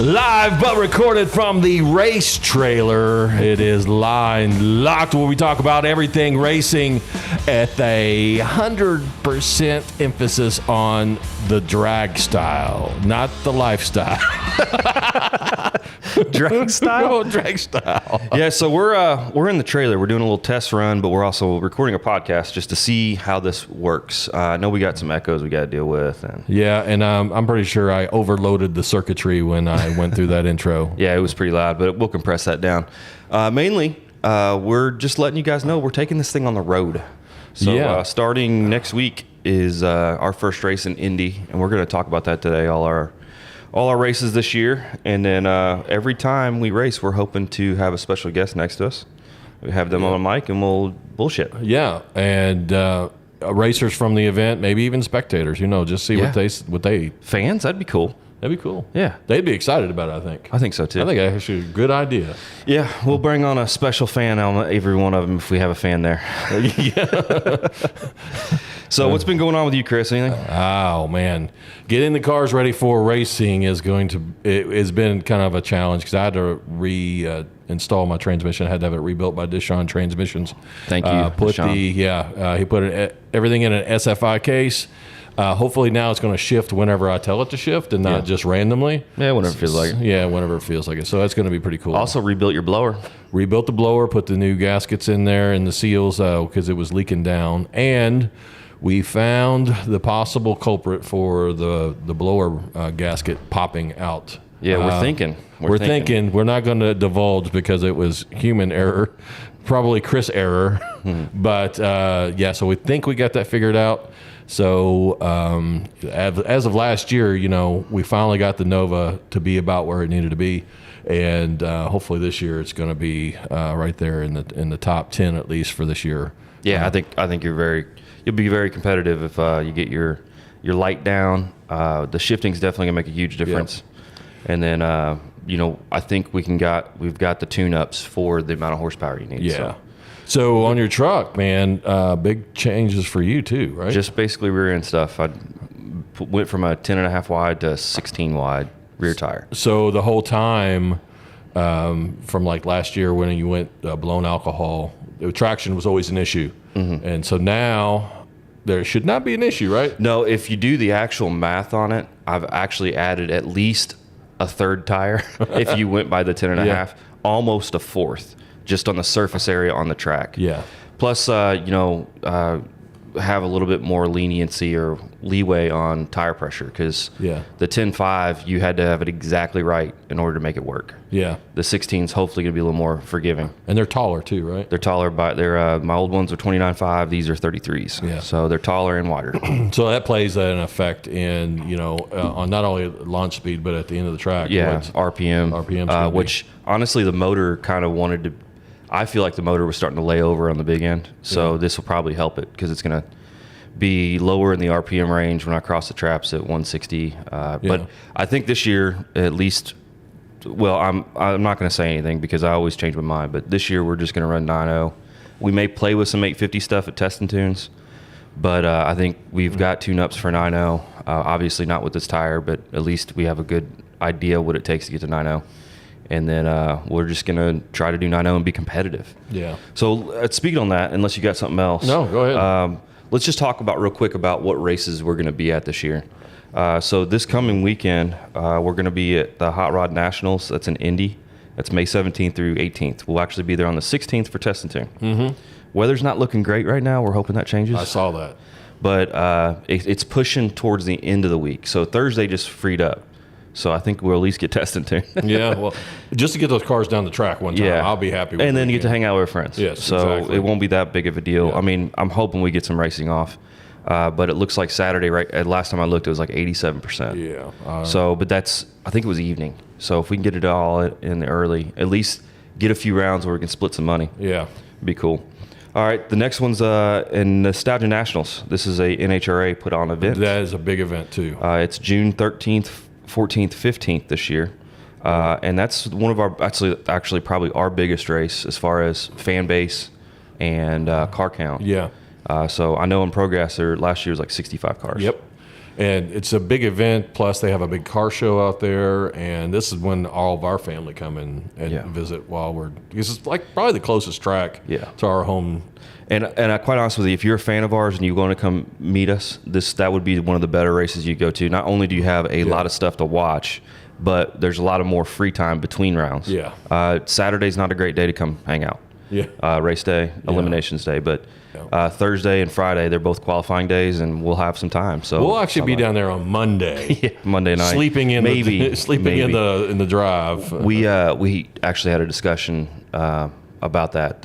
Live but recorded from the race trailer. It is Line Locked, where we talk about everything racing at a 100% emphasis on the drag style, not the lifestyle. Drag style? Oh, drag style. Yeah, so we're in the trailer. We're doing a little test run, but we're also recording a podcast just to see how this works. I know we got some echoes we got to deal with. Yeah, and I'm pretty sure I overloaded the circuitry when I went through that intro. Yeah, it was pretty loud, but we'll compress that down. Mainly, we're just letting you guys know we're taking this thing on the road. So starting next week is our first race in Indy, and we're going to talk about that today, all our races this year. And then every time we race, we're hoping to have a special guest next to us. We have them on a mic, and we'll bullshit. Yeah, and racers from the event, maybe even spectators, just see what they Fans, that'd be cool. That'd be cool. Yeah. They'd be excited about it, I think. I think so, too. I think that's actually a good idea. Yeah, we'll bring on a special fan on every one of them if we have a fan there. Yeah. So what's been going on with you, Chris? Anything? Oh, man. Getting the cars ready for racing has been kind of a challenge because I had to install my transmission. I had to have it rebuilt by Dishon Transmissions. Thank you, Dishon. He put everything in an SFI case. Hopefully now it's going to shift whenever I tell it to shift and not just randomly. Yeah, whenever it feels like it. Yeah, whenever it feels like it. So that's going to be pretty cool. Also rebuilt your blower. Rebuilt the blower, put the new gaskets in there and the seals because it was leaking down. And we found the possible culprit for the blower gasket popping out. Yeah, we're thinking. We're not going to divulge because it was human error, probably Chris error. But so we think we got that figured out. So as of last year, we finally got the Nova to be about where it needed to be, and hopefully this year it's going to be right there in the top 10 at least for this year. Yeah, I think you'll be very competitive if you get your light down. The shifting's definitely gonna make a huge difference. Yep. And then I think we've got the tune-ups for the amount of horsepower you need. Yeah. So on your truck, man, big changes for you too, right? Just basically rear end stuff. I went from a 10.5 wide to 16 wide rear tire. So the whole time from like last year when you went blown alcohol, traction was always an issue. Mm-hmm. And so now there should not be an issue, right? No, if you do the actual math on it, I've actually added at least a third tire if you went by the 10.5, almost a fourth. Just on the surface area on the track. Yeah. Plus, have a little bit more leniency or leeway on tire pressure because the 10.5, you had to have it exactly right in order to make it work. Yeah. The 16's hopefully going to be a little more forgiving. And they're taller too, right? They're taller, but my old ones are 29.5. These are 33s. Yeah. So they're taller and wider. So that plays an effect in, on not only launch speed, but at the end of the track. Yeah. RPM. Which honestly, the motor kind of wanted to. I feel like the motor was starting to lay over on the big end, so this will probably help it because it's going to be lower in the RPM range when I cross the traps at 160. But I think this year, at least, I'm not going to say anything because I always change my mind. But this year we're just going to run 9.0. We may play with some 850 stuff at Test and Tunes, but I think we've got tune-ups for 9.0. Obviously not with this tire, but at least we have a good idea what it takes to get to 9.0. And then we're just going to try to do 9.0 and be competitive. Yeah. So speaking on that, unless you got something else. No, go ahead. Let's just talk real quick about what races we're going to be at this year. So this coming weekend, we're going to be at the Hot Rod Nationals. That's in Indy. That's May 17th through 18th. We'll actually be there on the 16th for Test and Tune. Mm-hmm. Weather's not looking great right now. We're hoping that changes. I saw that. But it's pushing towards the end of the week. So Thursday just freed up. So I think we'll at least get Test and Tune. Yeah, well, just to get those cars down the track one time, I'll be happy with it. And then you get to hang out with friends. Yes, so exactly. It won't be that big of a deal. Yeah. I mean, I'm hoping we get some racing off. But it looks like Saturday, right? Last time I looked, it was like 87%. Yeah. But I think it was evening. So if we can get it all in the early, at least get a few rounds where we can split some money. Yeah. It'd be cool. All right, the next one's in Nostalgia Nationals. This is a NHRA put on event. That is a big event too. It's June 13th, 14th, 15th this year. And that's one of our, actually probably our biggest race as far as fan base and car count. Yeah. So I know in Progress, last year was like 65 cars. Yep. And it's a big event. Plus, they have a big car show out there, and this is when all of our family come in and visit because it's like probably the closest track to our home. And quite honest with you, if you're a fan of ours and you want to come meet us, that would be one of the better races you go to. Not only do you have a lot of stuff to watch, but there's a lot of more free time between rounds. Yeah. Saturday's not a great day to come hang out. Yeah. Race day, eliminations day, but Thursday and Friday, they're both qualifying days, and we'll have some time. So we'll actually be down there on Monday. Monday night, sleeping in the drive. We actually had a discussion about that.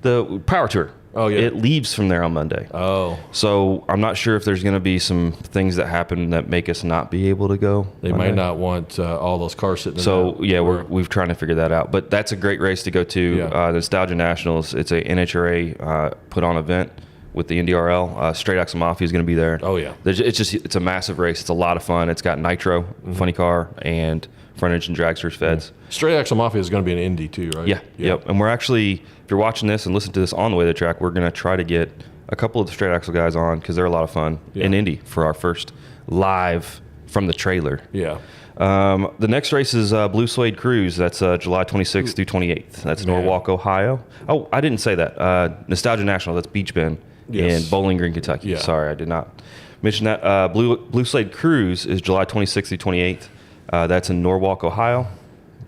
The Power Tour. Oh, yeah. It leaves from there on Monday. Oh. So I'm not sure if there's going to be some things that happen that make us not be able to go. They might not want all those cars sitting So, we've trying to figure that out. But that's a great race to go to. The Nostalgia Nationals. It's a NHRA put on event with the NDRL. Straight Axle Mafia is going to be there. Oh, yeah. It's a massive race. It's a lot of fun. It's got nitro, funny car, and front engine dragsters feds. Straight Axle Mafia is going to be an Indy too, right? Yeah. Yep. And we're actually, if you're watching this and listen to this on the way to the track, we're going to try to get a couple of the Straight Axle guys on because they're a lot of fun in Indy for our first live from the trailer. Yeah. The next race is Blue Suede Cruise. That's July 26th through 28th. That's Norwalk, Ohio. Oh, I didn't say that. Nostalgia National. That's Beach Bend in Bowling Green, Kentucky. Yeah. Sorry, I did not mention that. Blue Suede Cruise is July 26th through 28th. That's in Norwalk, Ohio.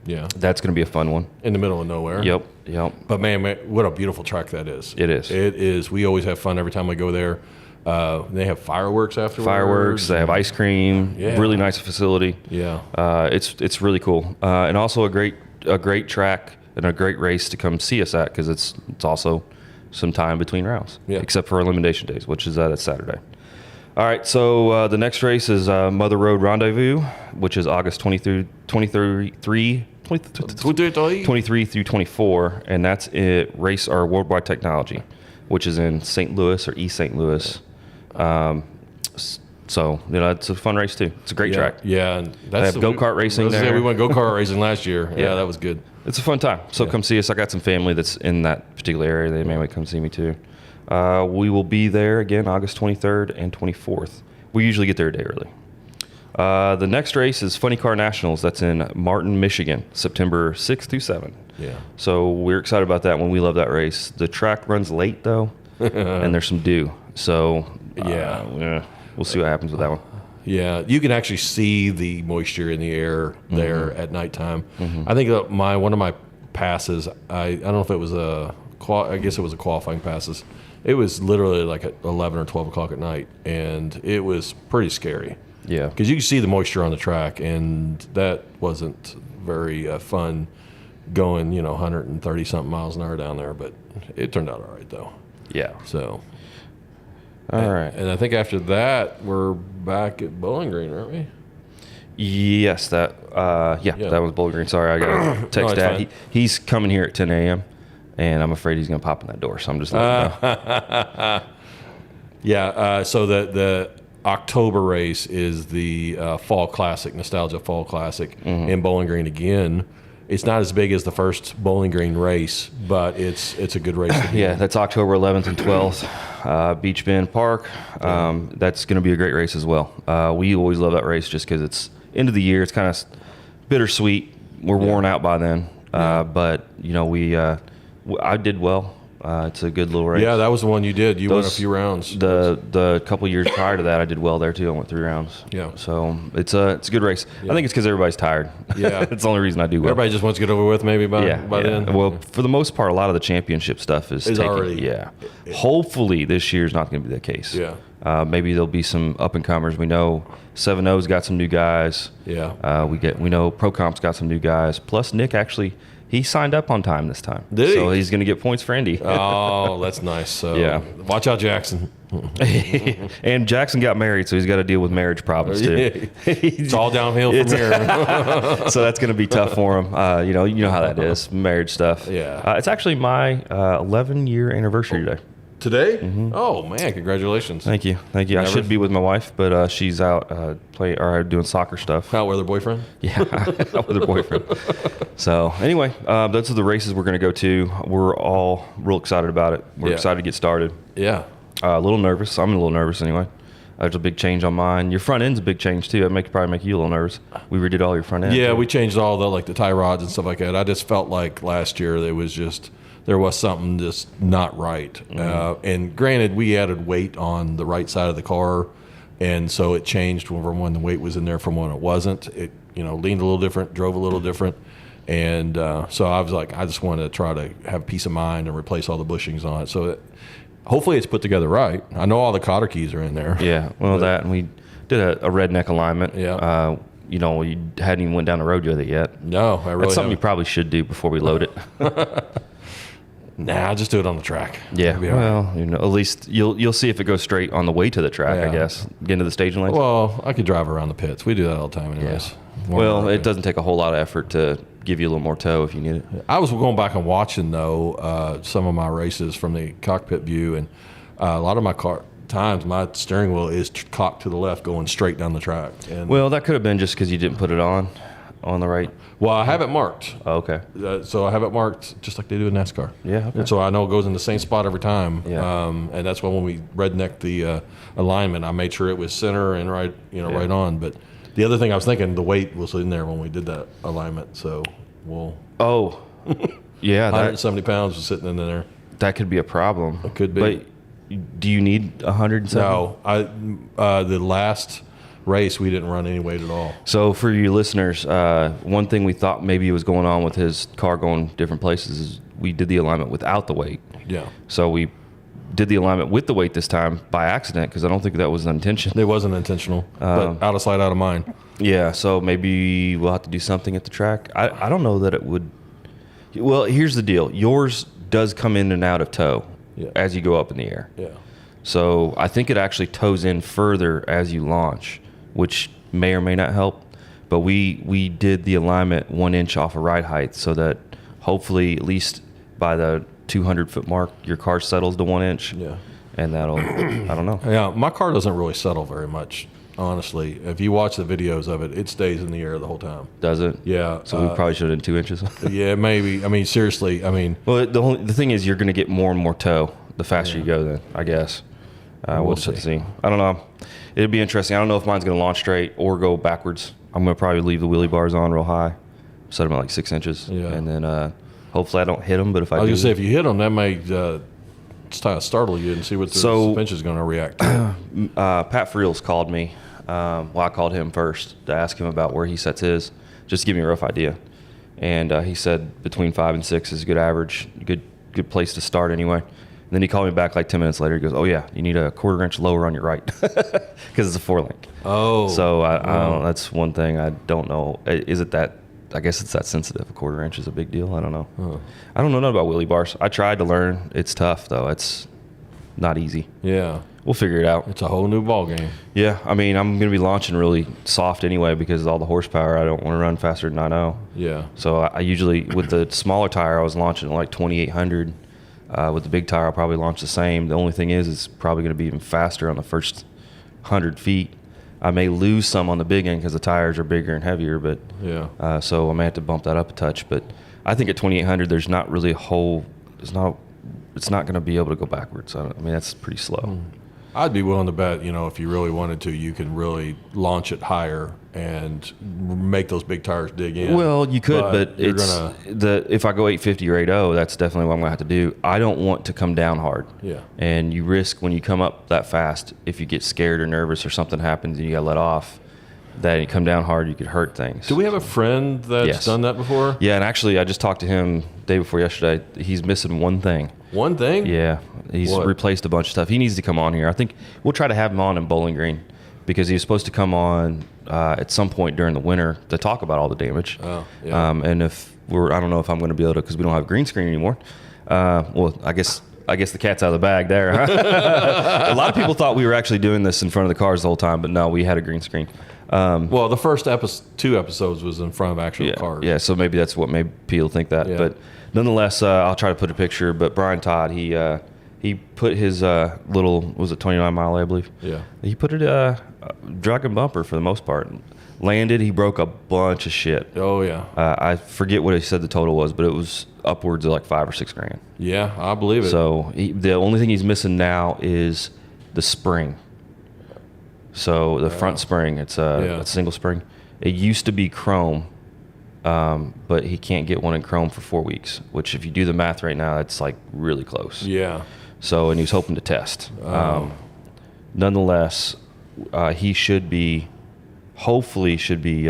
Yeah. That's going to be a fun one. In the middle of nowhere. Yep. But man, what a beautiful track that is. It is. It is. We always have fun every time we go there. They have fireworks afterwards. They have ice cream. Yeah. Really nice facility. Yeah. It's really cool. And also a great track and a great race to come see us at because it's also some time between rounds. Yeah. Except for elimination days, which is that's Saturday. All right, so the next race is Mother Road Rendezvous, which is August 23 through 24, and that's it. Race our Worldwide Technology, which is in St. Louis or East St. Louis. So it's a fun race too. It's a great track. Yeah, and they have go-kart racing there. We went go-kart racing last year. Yeah, that was good. It's a fun time. So come see us. I got some family that's in that particular area. They may come see me too. We will be there again August 23rd and 24th. We usually get there a day early. The next race is Funny Car Nationals. That's in Martin, Michigan, September 6th through 7th. Yeah. So we're excited about that one. We love that race. The track runs late, though, and there's some dew. So, we'll see what happens with that one. Yeah, you can actually see the moisture in the air there at nighttime. I think one of my passes, I don't know if it was I guess it was a qualifying passes. It was literally like at 11 or 12 o'clock at night, and it was pretty scary. Yeah. Because you can see the moisture on the track, and that wasn't very fun going, 130-something miles an hour down there, but it turned out all right, though. Yeah. So. All right. And I think after that, we're back at Bowling Green, aren't we? Yes, that was Bowling Green. Sorry, I got a text Dad. He's coming here at 10 a.m., and I'm afraid he's going to pop in that door, so I'm just letting him know. Yeah, so the October race is the Fall Classic, Nostalgia Fall Classic in Bowling Green again. It's not as big as the first Bowling Green race, but it's a good race. Yeah, that's October 11th and 12th, Beach Bend Park. That's going to be a great race as well. We always love that race just because it's end of the year. It's kind of bittersweet. We're worn out by then, but I did well. It's a good little race. Yeah, that was the one you did. You won a few rounds. The couple years prior to that, I did well there too. I went 3 rounds. Yeah. So it's a good race. Yeah. I think it's because everybody's tired. Yeah. It's the only reason I do well. Everybody just wants to get over with maybe by then. Well, for the most part, a lot of the championship stuff is taken. Already. Yeah. Hopefully this year's not going to be the case. Yeah. Maybe there'll be some up and comers. We know 7-0's got some new guys. Yeah. We know Pro Comp's got some new guys. Plus Nick actually. He signed up on time this time. Did he? So he's going to get points for Indy. Oh, that's nice. So watch out, Jackson. And Jackson got married, so he's got to deal with marriage problems too. It's all downhill from here. So that's going to be tough for him. You know how that is, marriage stuff. Yeah. It's actually my 11-year anniversary today. Today? Oh man, congratulations! Thank you. I should be with my wife, but she's out doing soccer stuff. Out with her boyfriend? Yeah, out with her boyfriend. So anyway, those are the races we're going to go to. We're all real excited about it. We're excited to get started. Yeah. A little nervous. I'm a little nervous anyway. There's a big change on mine. Your front end's a big change too. It probably make you a little nervous. We redid all your front end. Yeah, we changed all the tie rods and stuff like that. I just felt like last year there was something just not right. And granted, we added weight on the right side of the car, and so it changed from when the weight was in there from when it wasn't. It leaned a little different, drove a little different, and so I was like, I just want to try to have peace of mind and replace all the bushings on it. So hopefully it's put together right. I know all the cotter keys are in there. Yeah, and we did a redneck alignment. Yeah. You hadn't even went down the road with it yet. No, I really That's something haven't. you probably should do before we load it. Nah, just do it on the track. Yeah, It'll be all right. well, at least you'll see if it goes straight on the way to the track. Yeah. I guess get into the staging lanes. Well, I could drive around the pits. We do that all the time, anyways. Well, it doesn't take a whole lot of effort to give you a little more tow if you need it. I was going back and watching though some of my races from the cockpit view, and a lot of my times my steering wheel is cocked to the left, going straight down the track. And Well, that could have been just because you didn't put it on the right. well, I have it marked. Oh, okay. So I have it marked just like they do in NASCAR. Yeah, okay. And so I know it goes in the same spot every time. Yeah. And that's why when we rednecked the alignment, I made sure it was center and right on. But the other thing I was thinking, the weight was in there when we did that alignment. So we'll. Oh, yeah. 170 pounds was sitting in there. That could be a problem. It could be. But do you need 170? No, the last race we didn't run any weight at all. So for you listeners, one thing we thought maybe was going on with his car going different places is we did the alignment without the weight. Yeah. So we did the alignment with the weight this time by accident because I don't think that was an intention. It wasn't intentional, but out of sight, out of mind. Yeah, so maybe we'll have to do something at the track. I don't know that it would. Well, here's the deal. Yours does come in and out of tow as you go up in the air. Yeah. So I think it actually tows in further as you launch, which may or may not help. But we did the alignment 1 inch off of ride height so that hopefully at least by the 200-foot mark, your car settles to 1 inch. Yeah. And that'll, I don't know. Yeah, my car doesn't really settle very much, honestly. If you watch the videos of it, it stays in the air the whole time. Does it? Yeah. So we probably should have done 2 inches. Yeah, maybe. I mean, seriously. I mean, Well, the thing is, you're going to get more and more tow the faster you go. Then I guess we'll just have to see. I don't know. It'd be interesting. I don't know if mine's going to launch straight or go backwards. I'm going to probably leave the wheelie bars on real high, set them at like 6 inches, and then hopefully I don't hit them. But if I I was do, gonna say if you hit them, that may startle you and see what the suspension is going to react to. Pat Friels called me. I called him first to ask him about where he sets his, just to give me a rough idea. And he said between 5 and 6 is a good average, good place to start anyway. And then he called me back like 10 minutes later. He goes, "Oh yeah, you need a 1/4 inch lower on your right because it's a 4-link." Oh. So I don't, that's one thing I don't know. Is it that? I guess it's that sensitive. A 1/4 inch is a big deal. I don't know. I don't know nothing about wheelie bars. I tried to learn. It's tough though. It's not easy. Yeah. We'll figure it out. It's a whole new ball game. Yeah, I mean, I'm going to be launching really soft anyway because of all the horsepower. I don't want to run faster than I know. Yeah. So I usually, with the smaller tire, I was launching at like 2,800. With the big tire, I'll probably launch the same. The only thing is it's probably going to be even faster on the first 100 feet. I may lose some on the big end because the tires are bigger and heavier, but yeah. So I may have to bump that up a touch. But I think at 2,800, there's not really a whole. It's not going to be able to go backwards. I mean, that's pretty slow. I'd be willing to bet, if you really wanted to, you can really launch it higher and make those big tires dig in. Well, you could, but you're it's if I go 850 or 80, that's definitely what I'm gonna have to do. I don't want to come down hard. Yeah. And you risk when you come up that fast, if you get scared or nervous or something happens and you got let off, that you come down hard, you could hurt things. Do we have a friend that's done that before? Yeah, and actually, I just talked to him day before yesterday. He's missing one thing. One thing? Yeah, he's replaced a bunch of stuff. He needs to come on here. I think we'll try to have him on in Bowling Green because he was supposed to come on at some point during the winter to talk about all the damage. Oh, yeah. And I don't know if I'm going to be able to because we don't have green screen anymore. Well, I guess the cat's out of the bag there. Huh? A lot of people thought we were actually doing this in front of the cars the whole time, but no, we had a green screen. Well, the first 2 episodes was in front of actual cars. Yeah, so maybe that's what made people think that. Yeah. But nonetheless, I'll try to put a picture. But Brian Todd, he He put his little, was it 29 mile, I believe? Yeah. He put it dragon bumper for the most part. Landed, he broke a bunch of shit. Oh, yeah. I forget what he said the total was, but it was upwards of like $5,000 or $6,000. Yeah, I believe it. So the only thing he's missing now is the spring. So the front spring, it's a single spring. It used to be chrome, but he can't get one in chrome for 4 weeks, which if you do the math right now, it's like really close. Yeah. So, and he's hoping to test. Nonetheless, he should be, hopefully should be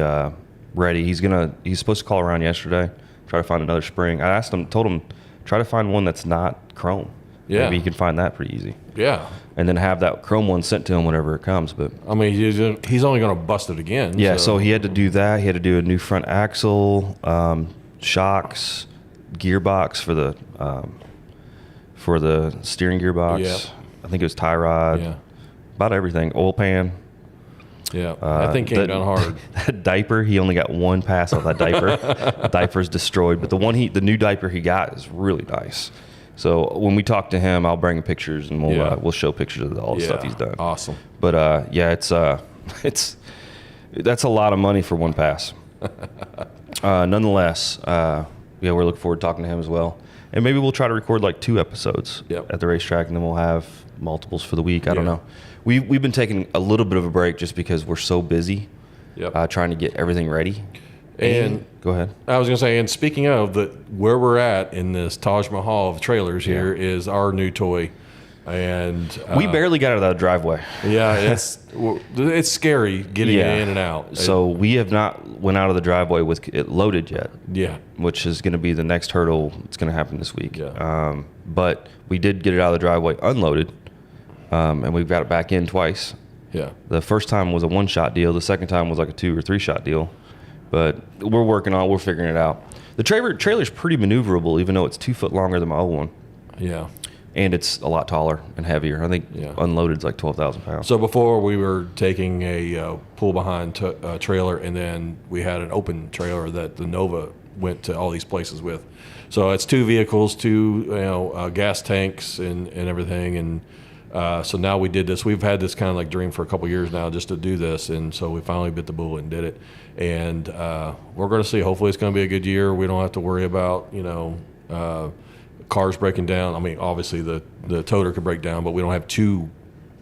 ready. He's supposed to call around yesterday, try to find another spring. I told him, try to find one that's not chrome. Yeah. Maybe he can find that pretty easy. Yeah. And then have that chrome one sent to him whenever it comes. But I mean, he's only going to bust it again. yeah, so he had to do that. He had to do a new front axle, shocks, gearbox for the steering gearbox. Yep. I think it was tie rod. Yeah. About everything. Oil pan. Yeah. That thing came down hard. That diaper, he only got one pass off that diaper. Diaper's destroyed. But the new diaper he got is really nice. So when we talk to him, I'll bring him pictures and we'll show pictures of all the stuff he's done. Awesome. But that's a lot of money for one pass. Nonetheless, we're looking forward to talking to him as well. And maybe we'll try to record like 2 episodes at the racetrack, and then we'll have multiples for the week. I don't know. We've been taking a little bit of a break just because we're so busy trying to get everything ready. And go ahead. I was going to say, and speaking of where we're at in this Taj Mahal of trailers here is our new toy. And we barely got out of that driveway. Yeah, it's scary getting it in and out. So we have not went out of the driveway with it loaded yet. Yeah. Which is going to be the next hurdle. It's going to happen this week. Yeah. But we did get it out of the driveway unloaded, and we've got it back in twice. Yeah. The first time was a 1-shot deal. The second time was like a 2 or 3-shot deal. But we're figuring it out. The trailer's pretty maneuverable, even though it's 2 foot longer than my old one. Yeah. And it's a lot taller and heavier. I think unloaded is like 12,000 pounds. So before we were taking a pull behind trailer, and then we had an open trailer that the Nova went to all these places with. So it's 2 vehicles, 2 gas tanks and everything. And so now we did this. We've had this kind of like dream for a couple years now just to do this. And so we finally bit the bullet and did it. And we're going to see. Hopefully it's going to be a good year. We don't have to worry about, cars breaking down. I mean, obviously the toter could break down, but we don't have 2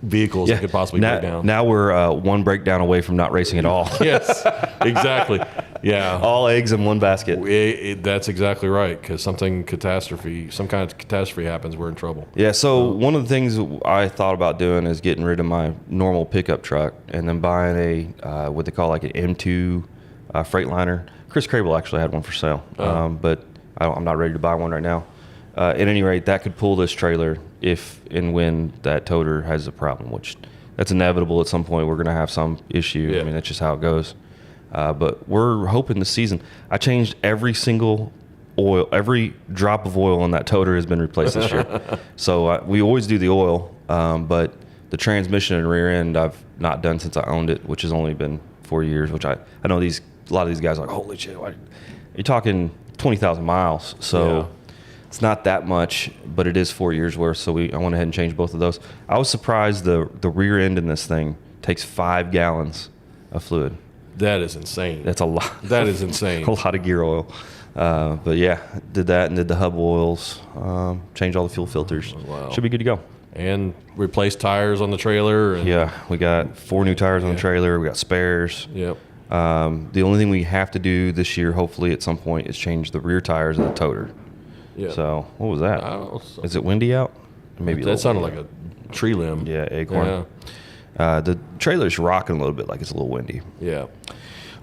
vehicles that could possibly break down. Now we're 1 breakdown away from not racing at all. Yes, exactly. Yeah. All eggs in one basket. That's exactly right, because some kind of catastrophe happens, we're in trouble. Yeah, so one of the things I thought about doing is getting rid of my normal pickup truck and then buying a, what they call like an M2 Freightliner. Chris Crable actually had one for sale, but I'm not ready to buy one right now. At any rate, that could pull this trailer if and when that toter has a problem, which that's inevitable at some point. We're going to have some issue. Yeah. I mean, that's just how it goes. But we're hoping this season. I changed every single oil, every drop of oil on that toter has been replaced this year. So we always do the oil, but the transmission and rear end I've not done since I owned it, which has only been 4 years, which I know a lot of these guys are like, holy shit, you're talking 20,000 miles. So it's not that much, but it is 4 years worth. So I went ahead and changed both of those. I was surprised the rear end in this thing takes 5 gallons of fluid. That is insane. That's a lot. That is insane. A lot of gear oil. But yeah, did that and did the hub oils, changed all the fuel filters. Wow. Should be good to go. And replaced tires on the trailer. And yeah, we got 4 new tires on the trailer. We got spares. Yep. The only thing we have to do this year, hopefully at some point, is change the rear tires of the toter. Yeah. So what was that? Is it windy out? Maybe that sounded like a tree limb. Yeah, acorn. Yeah. The trailer's rocking a little bit, like it's a little windy. Yeah.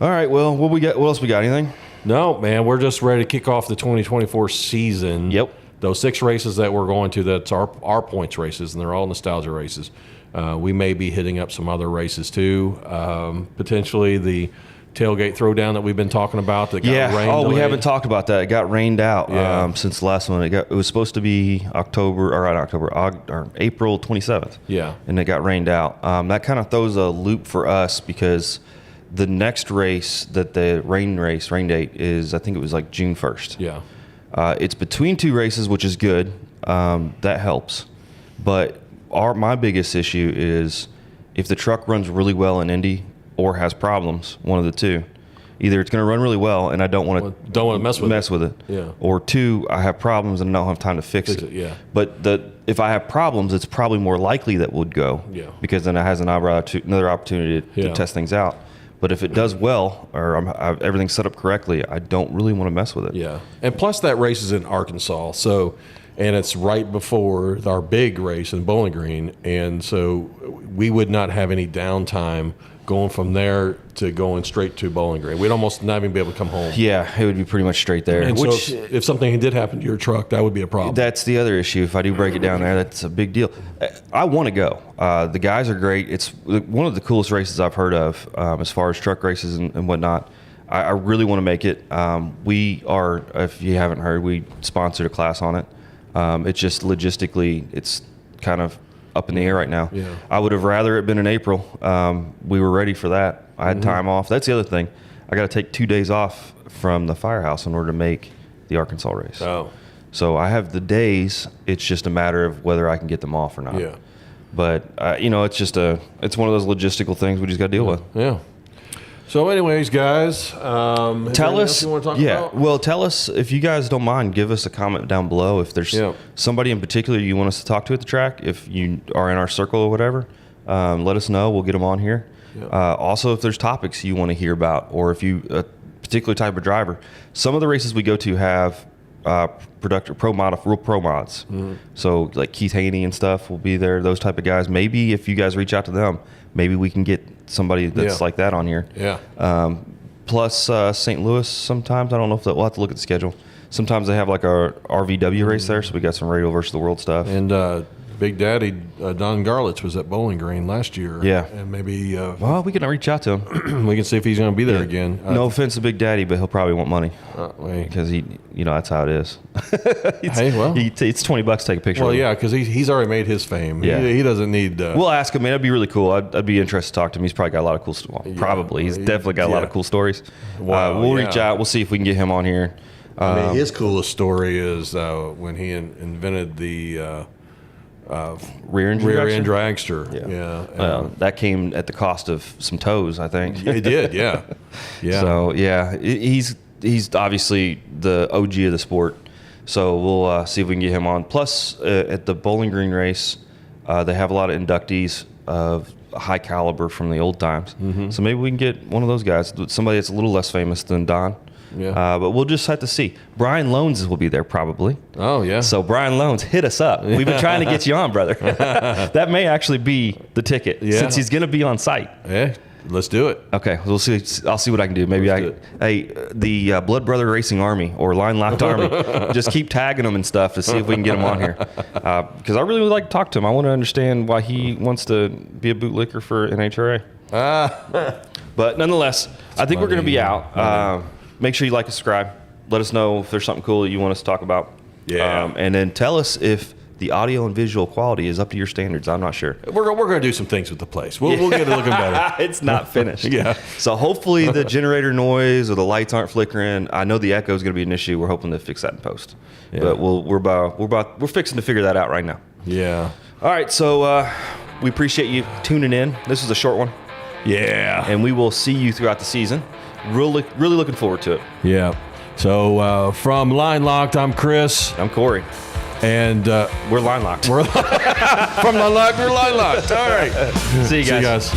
All right. Well, what else we got? Anything? No, man. We're just ready to kick off the 2024 season. Yep. Those 6 races that we're going to, that's our points races, and they're all nostalgia races. We may be hitting up some other races too. Potentially the tailgate throwdown that we've been talking about that got rain delayed. We haven't talked about that. It got rained out since the last one. It was supposed to be April 27th. Yeah. And it got rained out. That kind of throws a loop for us because the next race that the rain date is, I think it was like June 1st. Yeah. It's between 2 races, which is good. That helps. But my biggest issue is if the truck runs really well in Indy or has problems, one of the two. Either it's going to run really well and I don't want to mess with it. Yeah. Or two, I have problems and I don't have time to fix it. Yeah. But if I have problems, it's probably more likely that would go. Yeah. Because then it has another opportunity to test things out. But if it does well or everything's set up correctly, I don't really want to mess with it. Yeah. And plus that race is in Arkansas. So, and it's right before our big race in Bowling Green. And so we would not have any downtime going from there to going straight to Bowling Green. We'd almost not even be able to come home. Yeah, it would be pretty much straight there. And which, so if something did happen to your truck, that would be a problem. That's the other issue. If I do break it down there, that's a big deal. I want to go. The guys are great. It's one of the coolest races I've heard of as far as truck races and whatnot. I really want to make it. We are, if you haven't heard, we sponsored a class on it. It's just logistically, it's kind of up in the air right now. Yeah. I would have rather it been in April. We were ready for that. I had time off. That's the other thing. I got to take 2 days off from the firehouse in order to make the Arkansas race. Oh. So I have the days. It's just a matter of whether I can get them off or not. Yeah. But it's one of those logistical things we just got to deal with. Yeah. So, anyways, guys, tell us. You want to talk about? Well, tell us if you guys don't mind. Give us a comment down below if there's somebody in particular you want us to talk to at the track. If you are in our circle or whatever, let us know. We'll get them on here. Yeah. Also, if there's topics you want to hear about, or if you a particular type of driver, some of the races we go to have real pro mods. Mm-hmm. So like Keith Haney and stuff will be there. Those type of guys. Maybe if you guys reach out to them, maybe we can get somebody that's like that on here. Yeah. Plus St. Louis sometimes. I don't know if we'll have to look at the schedule. Sometimes they have like a RVW race there, so we got some Radio versus the World stuff. And Big Daddy Don Garlitz was at Bowling Green last year. Yeah. And maybe well, we can reach out to him. We can see if he's going to be there again. No offense to Big Daddy, but he'll probably want money because he, that's how it is. Hey, well, it's $20 to take a picture. Well, yeah, because he's already made his fame. Yeah. He doesn't need. We'll ask him. Man, that'd be really cool. I'd be interested to talk to him. He's probably got a lot of cool stuff. Well, probably. He's definitely got a lot of cool stories. Wow, we'll reach out. We'll see if we can get him on here. I mean, his coolest story is when he invented the rear end dragster. Yeah. That came at the cost of some toes, I think. It did, yeah. Yeah. So he's obviously the OG of the sport. So we'll see if we can get him on. Plus, at the Bowling Green race, they have a lot of inductees of high caliber from the old times. Mm-hmm. So maybe we can get one of those guys, somebody that's a little less famous than Don. Yeah. But we'll just have to see. Brian Loans will be there probably. Oh, yeah. So Brian Loans, hit us up. We've been trying to get you on, brother. That may actually be the ticket since he's going to be on site. Yeah, let's do it. Okay, we'll see. I'll see what I can do. Maybe the Blood Brother Racing Army or Line Locked Army, just keep tagging them and stuff to see if we can get him on here. Because I really would like to talk to him. I want to understand why he wants to be a bootlicker for NHRA. But nonetheless, I think we're going to be out. Make sure you like and subscribe. Let us know if there's something cool that you want us to talk about. Yeah. And then tell us if the audio and visual quality is up to your standards. I'm not sure. We're going to do some things with the place. We'll get it looking better. It's not finished. Yeah. So hopefully the generator noise or the lights aren't flickering. I know the echo is going to be an issue. We're hoping to fix that in post. Yeah. But we're fixing to figure that out right now. Yeah. All right. So we appreciate you tuning in. This is a short one. Yeah. And we will see you throughout the season. Really looking forward to it. Yeah. So from Line Locked, I'm Chris. I'm Corey. And we're Line Locked. From Line Locked, we're Line Locked. All right. See you guys.